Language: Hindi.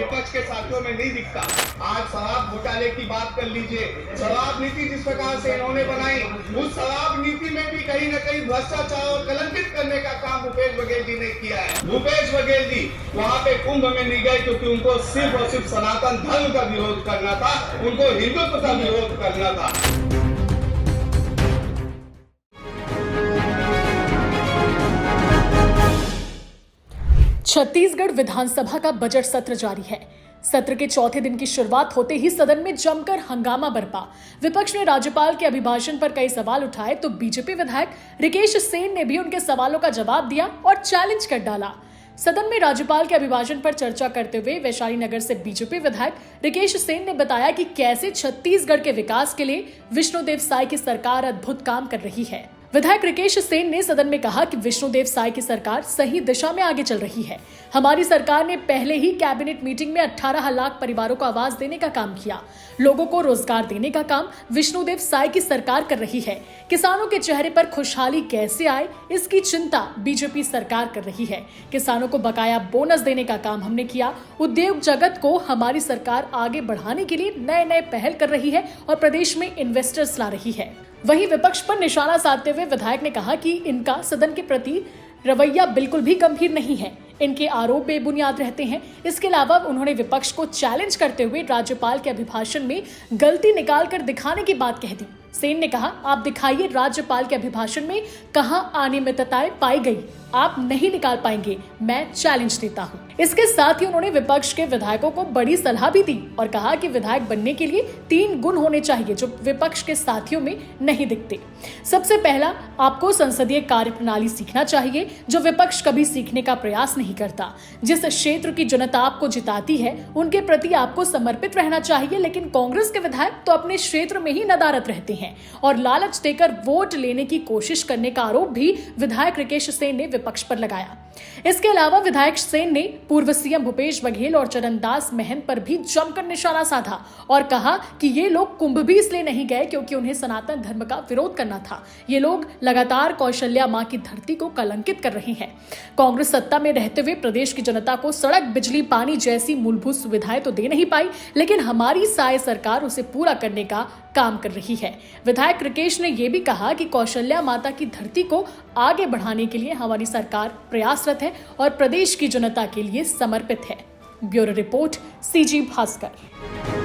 विपक्ष के साथियों में नहीं दिखता। आज शराब घोटाले की बात कर लीजिए, शराब नीति जिस प्रकार से इन्होंने बनाई, उस शराब नीति में भी कहीं न कहीं भ्रष्टाचार और कलंकित करने का काम भूपेश बघेल जी ने किया है। भूपेश बघेल जी वहाँ पे कुंभ में नहीं गए क्योंकि उनको सिर्फ और सिर्फ सनातन धर्म का विरोध करना था, उनको हिंदुत्व का विरोध करना था। छत्तीसगढ़ विधानसभा का बजट सत्र जारी है। सत्र के चौथे दिन की शुरुआत होते ही सदन में जमकर हंगामा बरपा। विपक्ष ने राज्यपाल के अभिभाषण पर कई सवाल उठाए तो बीजेपी विधायक रिकेश सेन ने भी उनके सवालों का जवाब दिया और चैलेंज कर डाला। सदन में राज्यपाल के अभिभाषण पर चर्चा करते हुए वैशाली नगर से बीजेपी विधायक रिकेश सेन ने बताया कि कैसे छत्तीसगढ़ के विकास के लिए विष्णुदेव साय की सरकार अद्भुत काम कर रही है। विधायक रिकेश सेन ने सदन में कहा कि विष्णुदेव साय की सरकार सही दिशा में आगे चल रही है। हमारी सरकार ने पहले ही कैबिनेट मीटिंग में 18 लाख परिवारों को आवास देने का काम किया। लोगों को रोजगार देने का काम विष्णुदेव साय की सरकार कर रही है। किसानों के चेहरे पर खुशहाली कैसे आए, इसकी चिंता बीजेपी सरकार कर रही है। किसानों को बकाया बोनस देने का काम हमने किया। उद्योग जगत को हमारी सरकार आगे बढ़ाने के लिए नए नए पहल कर रही है और प्रदेश में इन्वेस्टर्स ला रही है। वहीं विपक्ष पर निशाना साधते हुए विधायक ने कहा कि इनका सदन के प्रति रवैया बिल्कुल भी गंभीर नहीं है। इनके आरोप बेबुनियाद रहते हैं। इसके अलावा उन्होंने विपक्ष को चैलेंज करते हुए राज्यपाल के अभिभाषण में गलती निकाल कर दिखाने की बात कह दी। सेन ने कहा, आप दिखाइए राज्यपाल के अभिभाषण में कहां अनियमितताएं पाई गई। आप नहीं निकाल पाएंगे, मैं चैलेंज देता हूं। इसके साथ ही उन्होंने विपक्ष के विधायकों को बड़ी सलाह भी दी और कहा कि विधायक बनने के लिए 3 गुण होने चाहिए जो विपक्ष के साथियों में नहीं दिखते। सबसे पहला, आपको संसदीय कार्य प्रणाली सीखना चाहिए जो विपक्ष कभी सीखने का प्रयास नहीं करता। जिस क्षेत्र की जनता आपको जिताती है उनके प्रति आपको समर्पित रहना चाहिए, लेकिन कांग्रेस के विधायक तो अपने क्षेत्र में ही नदारत रहते हैं और लालच देकर वोट लेने की कोशिश करने का आरोप भी विधायक रिकेश सेन ने विपक्ष पर लगाया। इसके अलावा विधायक सेन ने पूर्व सीएम भूपेश बघेल और चरणदास महंत पर भी जमकर निशाना साधा और कहा कि ये लोग कुंभ भी इसलिए नहीं गए क्योंकि उन्हें सनातन धर्म का विरोध करना था। ये लोग लगातार कौशल्या मां की धरती को कलंकित कर रहे हैं। कांग्रेस सत्ता में रहते हुए प्रदेश की जनता को सड़क, बिजली, पानी जैसी मूलभूत सुविधाएं तो दे नहीं पाई, लेकिन हमारी साय सरकार उसे पूरा करने का काम कर रही है। विधायक रिकेश ने यह भी कहा कि कौशल्या माता की धरती को आगे बढ़ाने के लिए हमारी सरकार प्रयासरत है और प्रदेश की जनता के लिए समर्पित है। Bureau report, CG Bhaskar.